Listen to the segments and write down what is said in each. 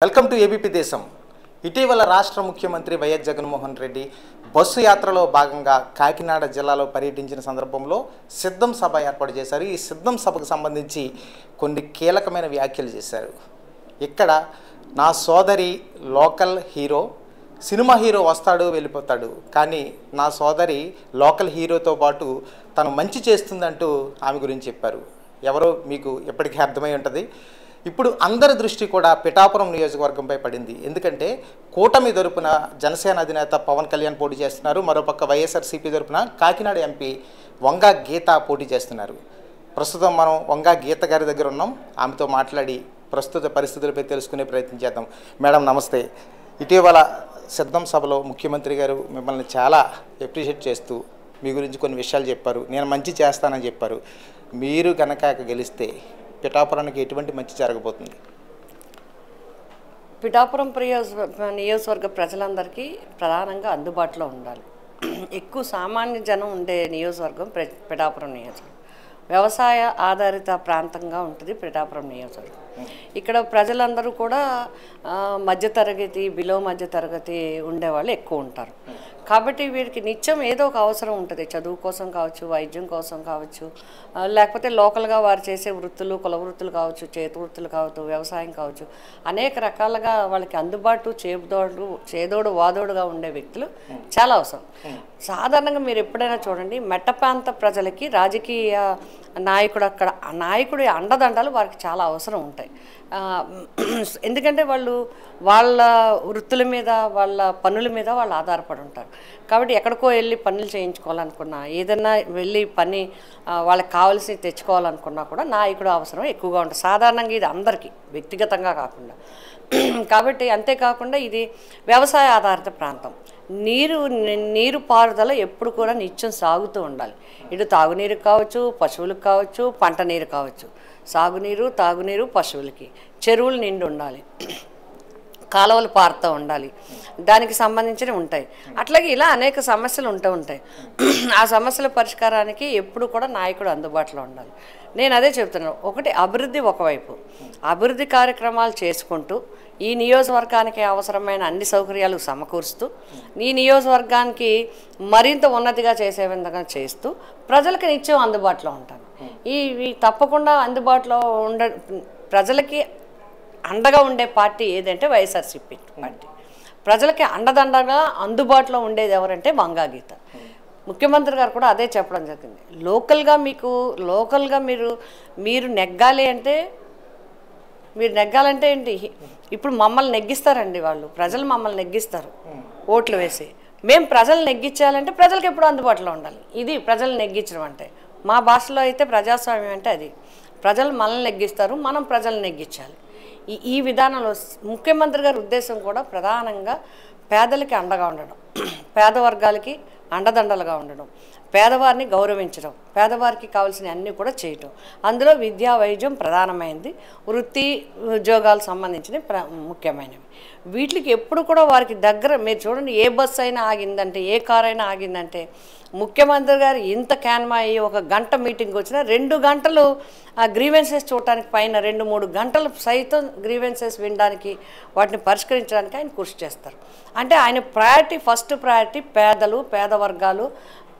Welcome to ABP దేశం. ఇటీవల రాష్ట్ర ముఖ్యమంత్రి వైఎస్ జగన్మోహన్ రెడ్డి బస్సు యాత్రలో భాగంగా కాకినాడ జిల్లాలో పర్యటించిన సందర్భంలో సిద్ధం సభ ఏర్పాటు చేశారు. ఈ సిద్ధం సభకు సంబంధించి కొన్ని కీలకమైన వ్యాఖ్యలు చేశారు. ఇక్కడ నా సోదరి లోకల్ హీరో, సినిమా హీరో వస్తాడు వెళ్ళిపోతాడు, కానీ నా సోదరి లోకల్ హీరోతో పాటు తను మంచి చేస్తుందంటూ ఆమె గురించి చెప్పారు. ఎవరో మీకు ఎప్పటికీ అర్థమై ఉంటుంది. ఇప్పుడు అందరి దృష్టి కూడా పిఠాపురం నియోజకవర్గంపై పడింది. ఎందుకంటే కూటమి తరపున జనసేన అధినేత పవన్ కళ్యాణ్ పోటీ చేస్తున్నారు. మరోపక్క వైఎస్ఆర్సీపీ తరపున కాకినాడ ఎంపీ వంగా గీత పోటీ చేస్తున్నారు. ప్రస్తుతం మనం వంగా గీత గారి దగ్గర ఉన్నాం. ఆమెతో మాట్లాడి ప్రస్తుత పరిస్థితులపై తెలుసుకునే ప్రయత్నం చేద్దాం. మేడం నమస్తే. ఇటీవల సిద్ధం సభలో ముఖ్యమంత్రి గారు మిమ్మల్ని చాలా అప్రిషియేట్ చేస్తూ మీ గురించి కొన్ని విషయాలు చెప్పారు. నేను మంచి చేస్తానని చెప్పారు. మీరు కనుక గెలిస్తే పిఠాపురానికి ఎటువంటి మంచి జరగబోతుంది? పిఠాపురం నియోజకవర్గ ప్రజలందరికీ ప్రధానంగా అందుబాటులో ఉండాలి. ఎక్కువ సామాన్య జనం ఉండే నియోజకవర్గం పిఠాపురం నియోజకవర్గం. వ్యవసాయ ఆధారిత ప్రాంతంగా ఉంటుంది పిఠాపురం నియోజకవర్గం. ఇక్కడ ప్రజలందరూ కూడా మధ్యతరగతి, బిలో మధ్యతరగతి ఉండేవాళ్ళు ఎక్కువ ఉంటారు. కాబట్టి వీరికి నిత్యం ఏదో ఒక అవసరం ఉంటుంది. చదువు కోసం కావచ్చు, వైద్యం కోసం కావచ్చు, లేకపోతే లోకల్గా వారు చేసే వృత్తులు, కుల వృత్తులు కావచ్చు, చేతి వృత్తులు కావచ్చు, వ్యవసాయం కావచ్చు, అనేక రకాలుగా వాళ్ళకి అందుబాటు చేదోడు వాదోడుగా ఉండే వ్యక్తులు చాలా అవసరం. సాధారణంగా మీరు ఎప్పుడైనా చూడండి, మెట్ట ప్రాంత ప్రజలకి రాజకీయ నాయకుడి అండదండలు వారికి చాలా అవసరం ఉంటాయి. ఎందుకంటే వాళ్ళు వాళ్ళ వృత్తుల మీద, వాళ్ళ పనుల మీద వాళ్ళు ఆధారపడి ఉంటారు. కాబట్టి ఎక్కడికో వెళ్ళి పనులు చేయించుకోవాలనుకున్నా, ఏదన్నా వెళ్ళి పని వాళ్ళకి కావాల్సి తెచ్చుకోవాలనుకున్నా కూడా నాయకుడు అవసరం ఎక్కువగా ఉంటుంది. సాధారణంగా ఇది అందరికీ, వ్యక్తిగతంగా కాకుండా. కాబట్టి అంతేకాకుండా ఇది వ్యవసాయ ఆధారిత ప్రాంతం. నీరు పారుదల ఎప్పుడు కూడా నిత్యం సాగుతూ ఉండాలి. ఇటు తాగునీరు కావచ్చు, పశువులకు కావచ్చు, పంట నీరు కావచ్చు. సాగునీరు, తాగునీరు పశువులకి, చెరువులు నిండి ఉండాలి, కాలువలు పారుతూ ఉండాలి, దానికి సంబంధించినవి ఉంటాయి. అట్లాగే ఇలా అనేక సమస్యలు ఉంటాయి. ఆ సమస్యల పరిష్కారానికి ఎప్పుడు కూడా నాయకుడు అందుబాటులో ఉండాలి. నేను అదే చెప్తున్నాను. ఒకటి అభివృద్ధి, ఒకవైపు అభివృద్ధి కార్యక్రమాలు చేసుకుంటూ ఈ నియోజకవర్గానికి అవసరమైన అన్ని సౌకర్యాలు సమకూరుస్తూ ఈ నియోజకవర్గానికి మరింత ఉన్నతిగా చేసే విధంగా చేస్తూ ప్రజలకు నిత్యం అందుబాటులో ఉంటాను. ఈ తప్పకుండా అందుబాటులో ప్రజలకి అండగా ఉండే పార్టీ ఏదంటే వైఎస్ఆర్సీపీ పార్టీ. ప్రజలకి అండదండగా అందుబాటులో ఉండేది ఎవరంటే వంగా గీత. ముఖ్యమంత్రి గారు కూడా అదే చెప్పడం జరిగింది. లోకల్గా మీరు నెగ్గాలి అంటే, మీరు నెగ్గాలంటే ఏంటి, ఇప్పుడు మమ్మల్ని నెగ్గిస్తారండి వాళ్ళు, ప్రజలు మమ్మల్ని నెగ్గిస్తారు ఓట్లు వేసి. మేము ప్రజలు నెగ్గించాలంటే ప్రజలకు ఎప్పుడు అందుబాటులో ఉండాలి. ఇది ప్రజలు నెగ్గించడం అంటే. మా భాషలో అయితే ప్రజాస్వామ్యం అంటే అది. ప్రజలు మనల్ని నెగ్గిస్తారు, మనం ప్రజలు నెగ్గించాలి. ఈ విధానంలో ముఖ్యమంత్రి గారి ఉద్దేశం కూడా ప్రధానంగా పేదలకి అండగా ఉండడం, పేద వర్గాలకి అండదండలుగా ఉండడం, పేదవారిని గౌరవించడం, పేదవారికి కావాల్సిన అన్నీ కూడా చేయటం. అందులో విద్యా, వైద్యం ప్రధానమైనది, వృత్తి ఉద్యోగాలకు సంబంధించినవి ముఖ్యమైనవి. వీటికి ఎప్పుడు కూడా వారికి దగ్గర మీరు చూడండి, ఏ బస్సు అయినా ఆగిందంటే, ఏ కారు అయినా ఆగిందంటే, ముఖ్యమంత్రి గారు ఇంత క్యాన్మా అయ్యి 1 గంట మీటింగ్ వచ్చినా 2 గంటలు ఆ గ్రీవెన్సెస్ చూడటానికి, పైన 2-3 గంటలు సైతం గ్రీవెన్సెస్ వినడానికి, వాటిని పరిష్కరించడానికి ఆయన కృషి చేస్తారు. అంటే ఆయన ఫస్ట్ ప్రయారిటీ పేదలు, పేద వర్గాలు,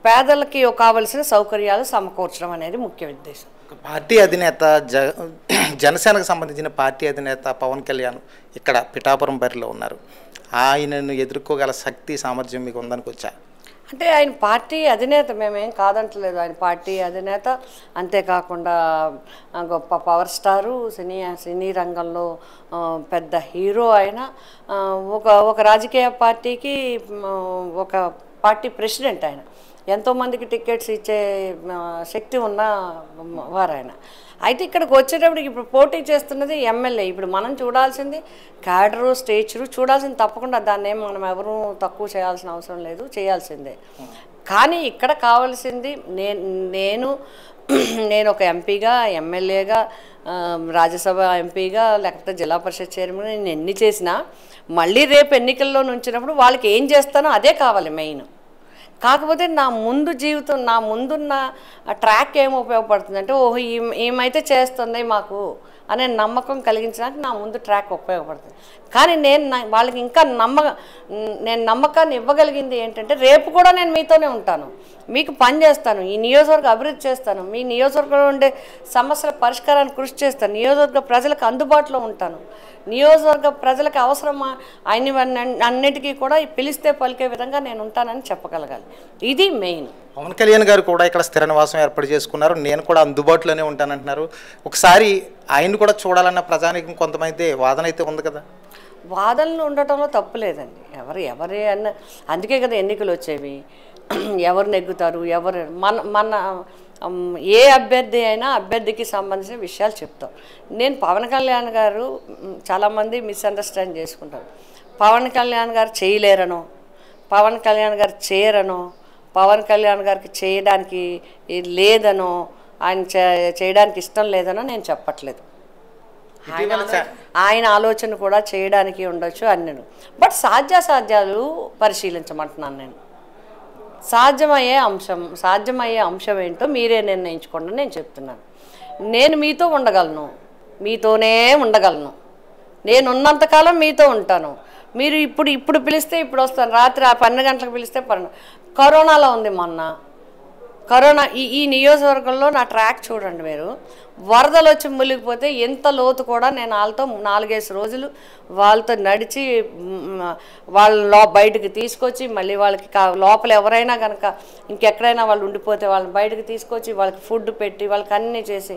పేదలకి కావలసిన సౌకర్యాలు సమకూర్చడం అనేది ముఖ్య ఉద్దేశం. పార్టీ అధినేత జనసేనకు సంబంధించిన పార్టీ అధినేత పవన్ కళ్యాణ్ ఇక్కడ పిఠాపురం బరిలో ఉన్నారు. ఆయనను ఎదుర్కోగల శక్తి, సామర్థ్యం మీకు ఉందనుకోవచ్చా? అంటే ఆయన పార్టీ అధినేత, మేమేం కాదంటలేదు. ఆయన పార్టీ అధినేత, అంతేకాకుండా గొప్ప పవర్ స్టారు, సినీ రంగంలో పెద్ద హీరో. ఆయన ఒక రాజకీయ పార్టీకి ఒక పార్టీ ప్రెసిడెంట్. ఆయన ఎంతోమందికి టికెట్స్ ఇచ్చే శక్తి ఉన్న వారు ఆయన. అయితే ఇక్కడికి వచ్చేటప్పటికి ఇప్పుడు పోటీ చేస్తున్నది ఎమ్మెల్యే. ఇప్పుడు మనం చూడాల్సింది క్యాడరు, స్టేచరు చూడాల్సింది తప్పకుండా. దాన్ని మనం ఎవరూ తక్కువ చేయాల్సిన అవసరం లేదు, చేయాల్సిందే. కానీ ఇక్కడ కావాల్సింది నేను ఒక ఎంపీగా, ఎమ్మెల్యేగా, రాజ్యసభ ఎంపీగా, లేకపోతే జిల్లా పరిషత్ చైర్మన్, నేను ఎన్ని చేసినా మళ్ళీ రేపు ఎన్నికల్లో నుంచినప్పుడు వాళ్ళకి ఏం చేస్తానో అదే కావాలి మెయిన్. కాకపోతే నా ముందున్న ట్రాక్ ఏం ఉపయోగపడుతుందంటే, ఓహో ఏమైతే చేస్తుంది మాకు అనే నమ్మకం కలిగించడానికి నా ముందు ట్రాక్ ఉపయోగపడుతుంది. కానీ వాళ్ళకి ఇంకా నేను నమ్మకాన్ని ఇవ్వగలిగింది ఏంటంటే, రేపు కూడా నేను మీతోనే ఉంటాను, మీకు పని చేస్తాను, ఈ నియోజకవర్గ అభివృద్ధి చేస్తాను, మీ నియోజకవర్గంలో ఉండే సమస్యల పరిష్కారాన్ని కృషి చేస్తాను, నియోజకవర్గ ప్రజలకు అందుబాటులో ఉంటాను, నియోజకవర్గ ప్రజలకు అవసరమా అన్నిటికీ కూడా పిలిస్తే పలికే విధంగా నేను ఉంటానని చెప్పగలగాలి. ఇది మెయిన్. పవన్ కళ్యాణ్ గారు కూడా ఇక్కడ స్థిర నివాసం ఏర్పాటు చేసుకున్నారు, నేను కూడా అందుబాటులోనే ఉంటానంటున్నారు. ఒకసారి ఆయన కూడా చూడాలన్న ప్రజానికి కొంతమంది వాదన అయితే ఉంది కదా. వాదనలు ఉండటంలో తప్పు లేదండి. ఎవరే అన్న, అందుకే కదా ఎన్నికలు వచ్చేవి. ఎవరు నెగ్గుతారు, ఎవరు మన ఏ అభ్యర్థి అయినా అభ్యర్థికి సంబంధించిన విషయాలు చెప్తాం. నేను పవన్ కళ్యాణ్ గారు, చాలామంది మిస్అండర్స్టాండ్ చేసుకుంటారు, పవన్ కళ్యాణ్ గారు చేయలేరనో, పవన్ కళ్యాణ్ గారు చేయరనో, పవన్ కళ్యాణ్ గారికి చేయడానికి లేదనో, ఆయన చేయడానికి ఇష్టం లేదనో నేను చెప్పట్లేదు. ఆయన ఆలోచన కూడా చేయడానికి ఉండొచ్చు అన్నను. బట్ సాధ్యాసాధ్యాలు పరిశీలించమంటున్నాను నేను. సాధ్యమయ్యే అంశం ఏంటో మీరే నిర్ణయించుకోండి నేను చెప్తున్నాను. నేను మీతో ఉండగలను, మీతోనే ఉండగలను, నేనున్నంతకాలం మీతో ఉంటాను. మీరు ఇప్పుడు పిలిస్తే ఇప్పుడు వస్తాను, రాత్రి 12 గంటలకు పిలిస్తే కరోనాలో ఉంది మొన్న. కరోనా ఈ నియోజకవర్గంలో నా ట్రాక్ చూడండి మీరు. వరదలు వచ్చి మునిగిపోతే ఎంత లోతు కూడా నేను వాళ్ళతో 4-5 రోజులు వాళ్ళతో నడిచి వాళ్ళ బయటకు తీసుకొచ్చి, మళ్ళీ వాళ్ళకి లోపల ఎవరైనా కనుక ఇంకెక్కడైనా వాళ్ళు ఉండిపోతే వాళ్ళని బయటకు తీసుకొచ్చి వాళ్ళకి ఫుడ్ పెట్టి వాళ్ళకి అన్నీ చేసి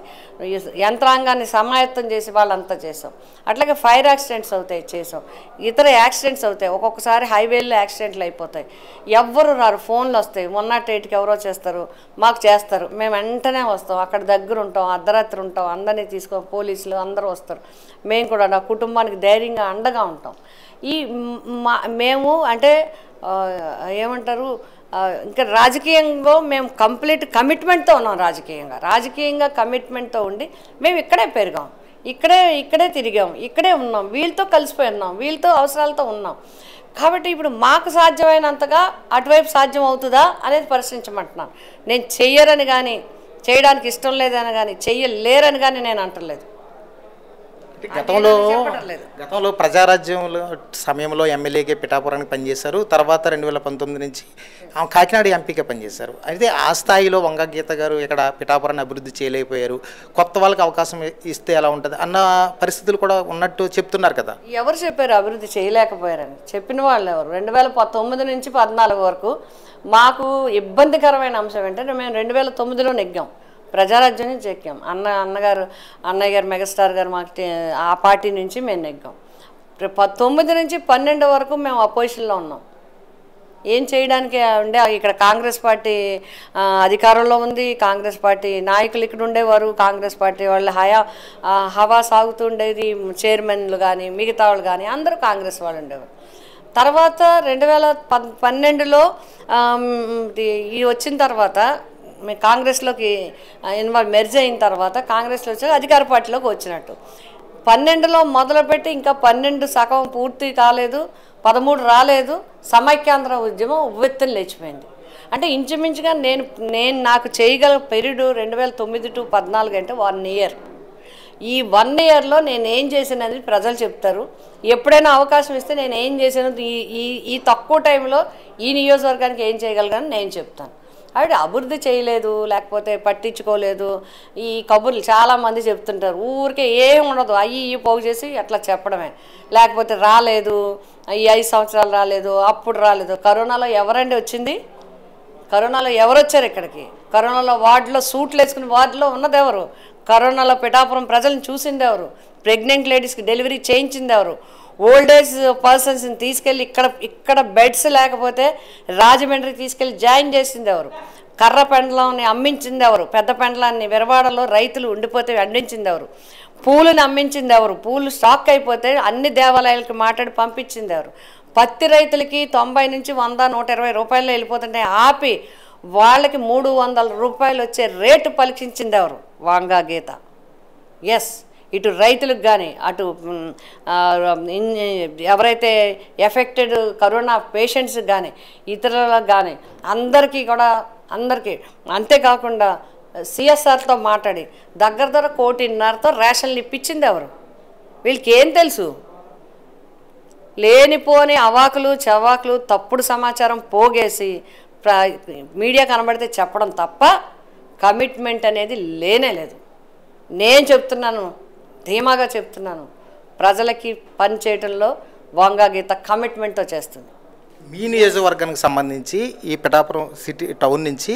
యంత్రాంగాన్ని సమాయత్తం చేసి వాళ్ళంతా చేసాం. అట్లాగే ఫైర్ యాక్సిడెంట్స్ అవుతాయి చేసాం, ఇతర యాక్సిడెంట్స్ అవుతాయి, ఒక్కొక్కసారి హైవేల్లో యాక్సిడెంట్లు అయిపోతాయి, ఎవ్వరు రారు, ఫోన్లు వస్తాయి, 108కి ఎవరో చేస్తారు, మాకు చేస్తారు, మేము వెంటనే వస్తాం, అక్కడ దగ్గర ఉంటాం, అర్ధరాత్రి ఉంటాం, అందరినీ పోలీసులు అందరూ వస్తారు, మేము కూడా నా కుటుంబానికి ధైర్యంగా అండగా ఉంటాం. మేము అంటే ఏమంటారు, ఇంకా రాజకీయంగా మేము కంప్లీట్ కమిట్మెంట్తో ఉన్నాం. రాజకీయంగా కమిట్మెంట్తో ఉండి మేము ఇక్కడే పెరిగాం, ఇక్కడే తిరిగాం, ఇక్కడే ఉన్నాం, వీళ్ళతో కలిసిపోయి ఉన్నాం, వీళ్ళతో అవసరాలతో ఉన్నాం. కాబట్టి ఇప్పుడు మాకు సాధ్యమైనంతగా అటువైపు సాధ్యం అవుతుందా అనేది పరిశీలించమంటున్నాను. నేను చెయ్యరని కానీ, చేయడానికి ఇష్టం లేదని కానీ, చెయ్యలేరని కానీ నేను అంటలేదు. గతంలో ప్రజారాజ్యంలో సమయంలో ఎమ్మెల్యేగా పిఠాపురానికి పనిచేశారు. తర్వాత 2019 నుంచి కాకినాడ ఎంపీగా పనిచేశారు. అయితే ఆ స్థాయిలో వంగ గీత గారు ఇక్కడ పిఠాపురాన్ని అభివృద్ధి చేయలేకపోయారు, కొత్త వాళ్ళకి అవకాశం ఇస్తే ఎలా ఉంటుంది అన్న పరిస్థితులు కూడా ఉన్నట్టు చెప్తున్నారు కదా. ఎవరు చెప్పారు అభివృద్ధి చేయలేకపోయారని? చెప్పిన వాళ్ళు ఎవరు? 2019 నుంచి 2014 వరకు మాకు ఇబ్బందికరమైన అంశం ఏంటంటే, మేము 2009లో నెగ్గాం, ప్రజారాజ్యం నుంచి ఎక్కాం. అన్నయ్య గారు మెగాస్టార్ గారు మాకు ఆ పార్టీ నుంచి మేము నెగ్గాం. 9 నుంచి 12 వరకు మేము అపోజిషన్లో ఉన్నాం. ఏం చేయడానికి ఉండే, ఇక్కడ కాంగ్రెస్ పార్టీ అధికారంలో ఉంది, కాంగ్రెస్ పార్టీ నాయకులు ఇక్కడ ఉండేవారు, కాంగ్రెస్ పార్టీ వాళ్ళు హవా సాగుతుండేది, చైర్మన్లు కానీ మిగతా వాళ్ళు కానీ అందరూ కాంగ్రెస్ వాళ్ళు ఉండేవారు. తర్వాత 2012లో వచ్చిన తర్వాత మేము కాంగ్రెస్లోకి మెర్జ్ అయిన తర్వాత కాంగ్రెస్లో వచ్చాక అధికార పార్టీలోకి వచ్చినట్టు. 12లో మొదలుపెట్టి ఇంకా 12 సగం పూర్తి కాలేదు, 13 రాలేదు, సమైక్యాంధ్ర ఉద్యమం ఉవ్వెత్తున లేచిపోయింది. అంటే ఇంచుమించుగా నాకు చేయగల పీరియడ్ 2009 to 2014 అంటే 1 year. ఈ 1 yearలో నేను ఏం చేసినది ప్రజలు చెప్తారు. ఎప్పుడైనా అవకాశం ఇస్తే నేను ఏం చేసాను, ఈ తక్కువ టైంలో ఈ నియోజకవర్గానికి ఏం చేయగలిగాను నేను చెప్తాను. ఆవిడ అభివృద్ధి చేయలేదు, లేకపోతే పట్టించుకోలేదు, ఈ కబుర్లు చాలామంది చెప్తుంటారు. ఊరికే ఏం ఉండదు, అయ్యి పోగు చేసి అట్లా చెప్పడమే. లేకపోతే రాలేదు, ఈ 5 సంవత్సరాలు రాలేదు, అప్పుడు రాలేదు. కరోనాలో ఎవరండి వచ్చింది? కరోనాలో ఎవరు వచ్చారు ఇక్కడికి? కరోనాలో వార్డులో సూట్లు వేసుకుని వార్డులో ఉన్నది ఎవరు? కరోనాలో పిఠాపురం ప్రజలను చూసింది ఎవరు? ప్రెగ్నెంట్ లేడీస్కి డెలివరీ చేయించింది ఎవరు? ఓల్డ్ ఏజ్ పర్సన్స్ని తీసుకెళ్ళి ఇక్కడ బెడ్స్ లేకపోతే రాజమండ్రికి తీసుకెళ్ళి జాయిన్ చేసింది ఎవరు? కర్ర పెండలాన్ని అమ్మించింది ఎవరు? పెద్ద పెండలాన్ని విరవాడలో రైతులు ఉండిపోతే అందించింది ఎవరు? పూలను అమ్మించింది ఎవరు? పూలు స్టాక్ అయిపోతే అన్ని దేవాలయాలకి మాట్లాడి పంపించింది ఎవరు? పత్తి రైతులకి 90 నుంచి 100, 120 రూపాయలు వెళ్ళిపోతుంటే ఆపి వాళ్ళకి 300 రూపాయలు వచ్చే రేటు పలికించింది ఎవరు? వంగ గీత. ఎస్, ఇటు రైతులకు కానీ, అటు ఎవరైతే ఎఫెక్టెడ్ కరోనా పేషెంట్స్కి కానీ, ఇతరులకు కానీ అందరికీ. అంతేకాకుండా సిఎస్ఆర్తో మాట్లాడి దగ్గర 1.5 కోటితో రేషన్లు ఇప్పించింది ఎవరు? వీళ్ళకి ఏం తెలుసు? లేనిపోని అవాకులు చవాకులు తప్పుడు సమాచారం పోగేసి మీడియా కనబడితే చెప్పడం తప్ప కమిట్మెంట్ అనేది లేనే లేదు. నేను చెప్తున్నాను, ధీమాగా చెప్తున్నాను, ప్రజలకి పని చేయడంలో వంగా గీత కమిట్మెంట్తో చేస్తుంది. మీ నియోజకవర్గానికి సంబంధించి ఈ పిఠాపురం సిటీ టౌన్ నుంచి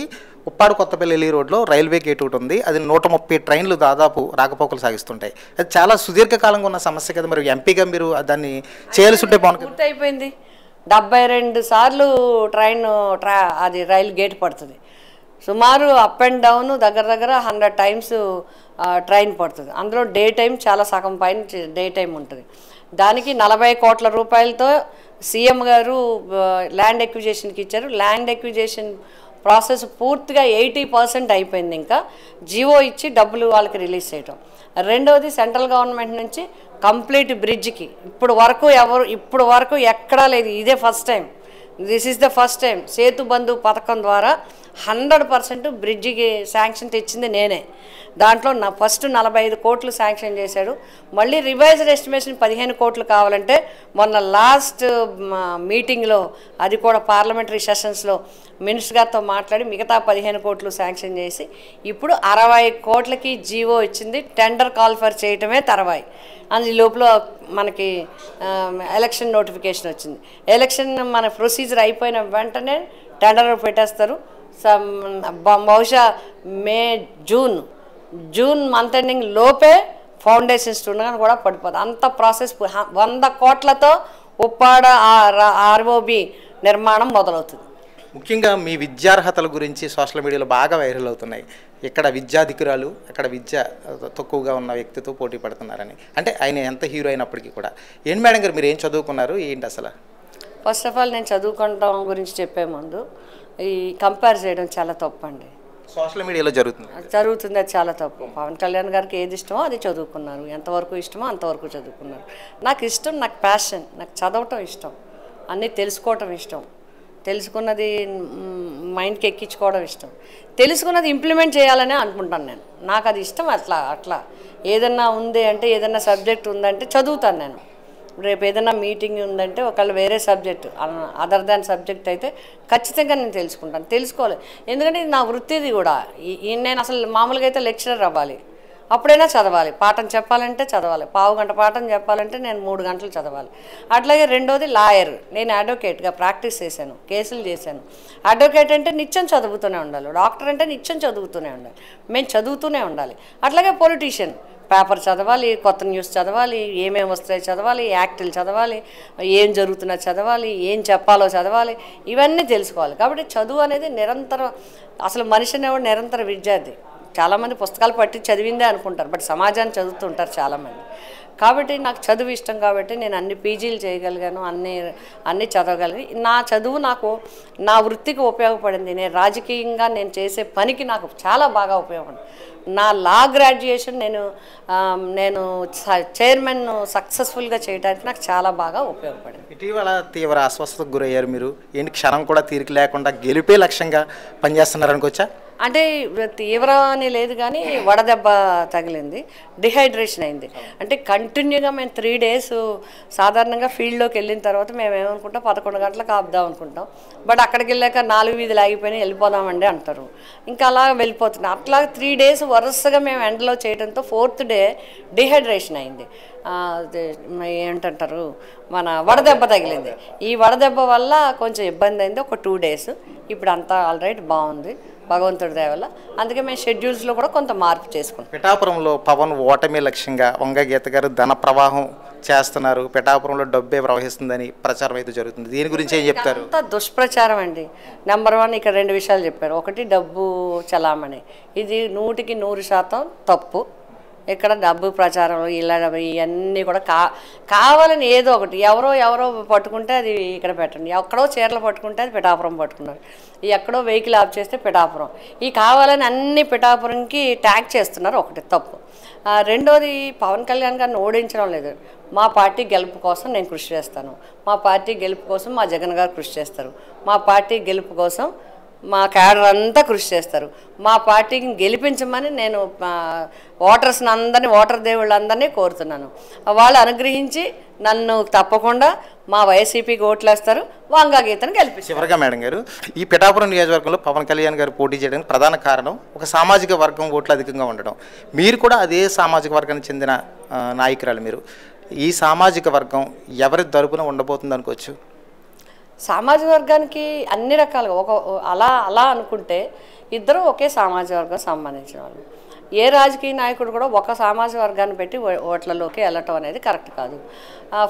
ఉప్పాడు కొత్తపల్లి రోడ్లో రైల్వే గేట్ ఒకటి ఉంది. అది 130 ట్రైన్లు దాదాపు రాకపోకలు సాగిస్తుంటాయి. అది చాలా సుదీర్ఘకాలంగా ఉన్న సమస్య కదా. మరి ఎంపీగా మీరు దాన్ని చేయాల్సి ఉంటే బాగుంటుంది. పూర్తి అయిపోయింది. 72 సార్లు అది రైలు గేట్ పడుతుంది. సుమారు అప్ అండ్ డౌన్ దగ్గర 100 టైమ్స్ ట్రైన్ పడుతుంది. అందులో డే టైం చాలా సగం పైన డే టైం ఉంటుంది. దానికి 40 కోట్ల రూపాయలతో సీఎం గారు ల్యాండ్ ఎక్విజేషన్కి ఇచ్చారు. ల్యాండ్ ఎక్విజేషన్ ప్రాసెస్ పూర్తిగా 80% అయిపోయింది. ఇంకా జీవో ఇచ్చి డబ్బులు వాళ్ళకి రిలీజ్ చేయటం. రెండవది సెంట్రల్ గవర్నమెంట్ నుంచి కంప్లీట్ బ్రిడ్జ్కి ఇప్పుడు వరకు ఎక్కడా లేదు. ఇదే first time. This is the first time. Setu Bandhu పథకం ద్వారా 100% బ్రిడ్జికి శాంక్షన్ తెచ్చింది నేనే. దాంట్లో ఫస్ట్ 45 కోట్లు శాంక్షన్ చేశాడు. మళ్ళీ రివైజ్డ్ ఎస్టిమేషన్ 15 కోట్లు కావాలంటే మొన్న లాస్ట్ మీటింగ్లో అది కూడా పార్లమెంటరీ సెషన్స్లో మినిస్టర్ గారితో మాట్లాడి మిగతా 15 కోట్లు శాంక్షన్ చేసి ఇప్పుడు 60 కోట్లకి జీవో ఇచ్చింది. టెండర్ కాల్ ఫర్ చేయటమే తర్వాయి. అందు లోపల మనకి ఎలక్షన్ నోటిఫికేషన్ వచ్చింది. ఎలక్షన్ మన ప్రొసీజర్ అయిపోయిన వెంటనే టెండర్ పెట్టేస్తారు. బహుశా జూన్ మంత్ ఎండింగ్ లోపే ఫౌండేషన్ స్టూడెంట్ కూడా పడిపోతుంది. అంత ప్రాసెస్ 100 కోట్లతో ఉప్పాడ ఆర్ఓబి నిర్మాణం మొదలవుతుంది. ముఖ్యంగా మీ విద్యార్హతల గురించి సోషల్ మీడియాలో బాగా వైరల్ అవుతున్నాయి. ఇక్కడ విద్యాధికురాలు, అక్కడ విద్య తక్కువగా ఉన్న వ్యక్తితో పోటీ పడుతున్నారని. అంటే ఆయన ఎంత హీరో అయినప్పటికీ కూడా. ఏంటి మేడం గారు, మీరు ఏం చదువుకున్నారు, ఏంటి అసలు? ఫస్ట్ ఆఫ్ ఆల్ నేను చదువుకోవడం గురించి చెప్పే ముందు ఈ కంపేర్ చేయడం చాలా తప్పండి. సోషల్ మీడియాలో జరుగుతుంది. అది చాలా తప్పు. పవన్ కళ్యాణ్ గారికి ఏది ఇష్టమో అది చదువుకున్నారు. ఎంతవరకు ఇష్టమో అంతవరకు చదువుకున్నారు. నాకు ఇష్టం, నాకు ప్యాషన్, నాకు చదవటం ఇష్టం, అన్నీ తెలుసుకోవటం ఇష్టం, తెలుసుకున్నది మైండ్కి ఎక్కించుకోవడం ఇష్టం, తెలుసుకున్నది ఇంప్లిమెంట్ చేయాలనే అనుకుంటాను నేను. నాకు అది ఇష్టం. అట్లా ఏదన్నా ఉంది అంటే, ఏదన్నా సబ్జెక్ట్ ఉందంటే చదువుతాను నేను. రేపు ఏదైనా మీటింగ్ ఉందంటే ఒకవేళ వేరే సబ్జెక్టు అదర్ దాన్ సబ్జెక్ట్ అయితే ఖచ్చితంగా నేను తెలుసుకోవాలి. ఎందుకంటే ఇది నా వృత్తిది కూడా. నేను అసలు మామూలుగా అయితే లెక్చరర్ అవ్వాలి, అప్పుడైనా చదవాలి. పాఠం చెప్పాలంటే చదవాలి. పావు గంట పాఠం చెప్పాలంటే నేను 3 గంటలు చదవాలి. అట్లాగే రెండోది లాయర్. నేను అడ్వకేట్గా ప్రాక్టీస్ చేశాను, కేసులు చేశాను. అడ్వకేట్ అంటే నిత్యం చదువుతూనే ఉండాలి. డాక్టర్ అంటే నిత్యం చదువుతూనే ఉండాలి. మేము చదువుతూనే ఉండాలి. అట్లాగే పొలిటీషియన్ పేపర్ చదవాలి, కొత్త న్యూస్ చదవాలి, ఏమేమి వస్తాయో చదవాలి, యాక్టులు చదవాలి, ఏం జరుగుతున్నా చదవాలి, ఏం చెప్పాలో చదవాలి, ఇవన్నీ తెలుసుకోవాలి. కాబట్టి చదువు అనేది నిరంతరం. అసలు మనిషి అనేవాడు నిరంతర విద్యార్థి. చాలామంది పుస్తకాలు పట్టి చదివిందే అనుకుంటారు, బట్ సమాజాన్ని చదువుతుంటారు చాలామంది. కాబట్టి నాకు చదువు ఇష్టం కాబట్టి నేను అన్ని పీజీలు చేయగలిగాను, అన్నీ చదవగలిగి. నా చదువు నాకు నా వృత్తికి ఉపయోగపడింది. నేను రాజకీయంగా నేను చేసే పనికి నాకు చాలా బాగా ఉపయోగపడింది. నా లా గ్రాడ్యుయేషన్ నేను చైర్మన్ సక్సెస్ఫుల్గా చేయడానికి నాకు చాలా బాగా ఉపయోగపడింది. ఇటీవల తీవ్ర అస్వస్థతకు గురయ్యారు మీరు. ఏంటి క్షణం కూడా తీరిక లేకుండా గెలిపే లక్ష్యంగా పనిచేస్తున్నారు అనుకోవచ్చా? అంటే తీవ్రం అని లేదు కానీ వడదెబ్బ తగిలింది, డిహైడ్రేషన్ అయింది. అంటే కంటిన్యూగా మేము 3 days సాధారణంగా ఫీల్డ్లోకి వెళ్ళిన తర్వాత మేము ఏమనుకుంటాం 11 గంటలకు ఆపుదాం అనుకుంటాం. బట్ అక్కడికి వెళ్ళాక 4 వీధులు ఆగిపోయినా వెళ్ళిపోదామండి అంటారు. ఇంకా అలా వెళ్ళిపోతున్నాం. అట్లా 3 days వరుసగా మేము ఎండలో చేయడంతో 4th day డిహైడ్రేషన్ అయింది. ఏంటంటారు, మన వడదెబ్బ తగిలింది. ఈ వడదెబ్బ వల్ల కొంచెం ఇబ్బంది అయింది ఒక 2 days. ఇప్పుడు అంతా ఆల్రైట్ బాగుంది భగవంతుడి దయ వల్ల. అందుకే మేము షెడ్యూల్స్లో కూడా కొంత మార్పు చేసుకుంటాం. పిఠాపురంలో పవన్ ఓటమి లక్ష్యంగా వంగ గీత గారు ధన ప్రవాహం చేస్తున్నారు, పిఠాపురంలో డబ్బే ప్రవహిస్తుందని ప్రచారం అయితే జరుగుతుంది. దీని గురించి ఏం చెప్తారు? అంతా దుష్ప్రచారం అండి. నెంబర్ 1 ఇక్కడ 2 విషయాలు చెప్పారు. ఒకటి డబ్బు చలామణి, ఇది 100కి 100% తప్పు. ఇక్కడ డబ్బు ప్రచారం ఇలా ఇవన్నీ కూడా కావాలని ఏదో ఒకటి ఎవరో పట్టుకుంటే అది ఇక్కడ పెట్టండి, ఎక్కడో చీరలు పట్టుకుంటే అది పిఠాపురం పట్టుకున్నారు, ఎక్కడో వెహికల్ ఆఫ్ చేస్తే పిఠాపురం, ఈ కావాలని అన్ని పిఠాపురంకి ట్యాగ్ చేస్తున్నారు. ఒకటి తప్పు. రెండోది పవన్ కళ్యాణ్ గారిని ఓడించడం లేదు. మా పార్టీ గెలుపు కోసం నేను కృషి చేస్తాను, మా పార్టీ గెలుపు కోసం మా జగన్ గారు కృషి చేస్తారు, మా పార్టీ గెలుపు కోసం మా క్యాడర్ అంతా కృషి చేస్తారు. మా పార్టీకి గెలిపించమని నేను ఓటర్స్ని అందరినీ, ఓటర్ దేవుళ్ళందరినీ కోరుతున్నాను. వాళ్ళు అనుగ్రహించి నన్ను తప్పకుండా మా వైసీపీకి ఓట్లేస్తారు, వంగా గీతను గెలిపిస్తారు. చివరిగా మేడం గారు, ఈ పిఠాపురం నియోజకవర్గంలో పవన్ కళ్యాణ్ గారు పోటీ చేయడానికి ప్రధాన కారణం ఒక సామాజిక వర్గం ఓట్లు అధికంగా ఉండడం. మీరు కూడా అదే సామాజిక వర్గానికి చెందిన నాయకురాలు. మీరు ఈ సామాజిక వర్గం ఎవరి తరపున ఉండబోతుంది అనుకోవచ్చు? సామాజిక వర్గానికి అన్ని రకాలుగా అలా అనుకుంటే ఇద్దరు ఒకే సామాజిక వర్గం సంబంధించిన వాళ్ళు. ఏ రాజకీయ నాయకుడు కూడా ఒక సామాజిక వర్గాన్ని పెట్టి ఓట్లలోకి వెళ్ళటం అనేది కరెక్ట్ కాదు.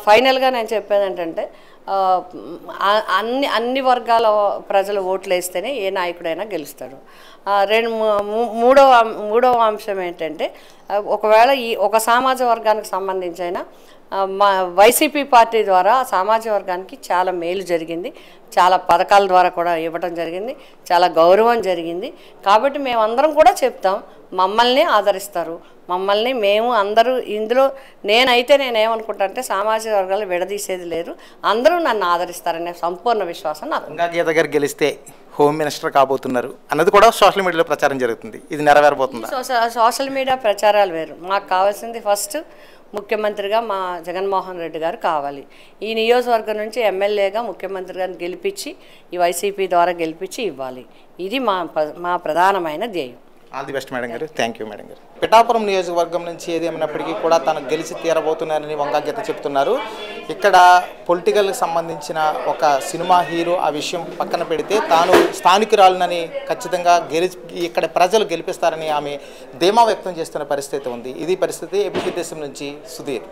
ఫైనల్గా నేను చెప్పేది ఏంటంటే అన్ని వర్గాల ప్రజలు ఓట్లు వేస్తేనే ఏ నాయకుడైనా గెలుస్తాడు. మూడవ అంశం ఏంటంటే ఒకవేళ ఈ ఒక సామాజిక వర్గానికి సంబంధించిన మా వైసీపీ పార్టీ ద్వారా సామాజిక వర్గానికి చాలా మేలు జరిగింది, చాలా పథకాల ద్వారా కూడా ఇవ్వటం జరిగింది, చాలా గౌరవం జరిగింది. కాబట్టి మేమందరం కూడా చెప్తాం, మమ్మల్ని ఆదరిస్తారు, మేము అందరూ ఇందులో నేనేమనుకుంటా అంటే సామాజిక వర్గాలు విడదీసేది లేదు, అందరూ నన్ను ఆదరిస్తారనే సంపూర్ణ విశ్వాసం నాకు. వంగా గీత గారు గెలిస్తే హోమ్ మినిస్టర్ కాబోతున్నారు అన్నది కూడా సోషల్ మీడియాలో ప్రచారం జరుగుతుంది. ఇది నెరవేరబోతుంది? సోషల్ మీడియా ప్రచారాలు వేరు. మాకు కావాల్సింది ఫస్ట్ ముఖ్యమంత్రిగా మా జగన్మోహన్ రెడ్డి గారు కావాలి. ఈ నియోజకవర్గం నుంచి ఎమ్మెల్యేగా ముఖ్యమంత్రి గారిని గెలిపించి, ఈ వైసీపీ ద్వారా గెలిపించి ఇవ్వాలి. ఇది మా ప్రధానమైన ధ్యేయం. ఆల్ ది బెస్ట్ మేడం గారు. థ్యాంక్ యూ మేడం గారు. పిఠాపురం నియోజకవర్గం నుంచి ఏదేమైనప్పటికీ కూడా తను గెలిచి తీరబోతున్నారని వంగా గీత చెప్తున్నారు. ఇక్కడ పొలిటికల్కి సంబంధించిన ఒక సినిమా హీరో ఆ విషయం పక్కన పెడితే తాను స్థానికురాలునని ఖచ్చితంగా ఇక్కడ ప్రజలు గెలిపిస్తారని ఆమె ధీమా వ్యక్తం చేస్తున్న పరిస్థితి ఉంది. ఇది పరిస్థితి. ఏపీ దేశం నుంచి సుధీర్.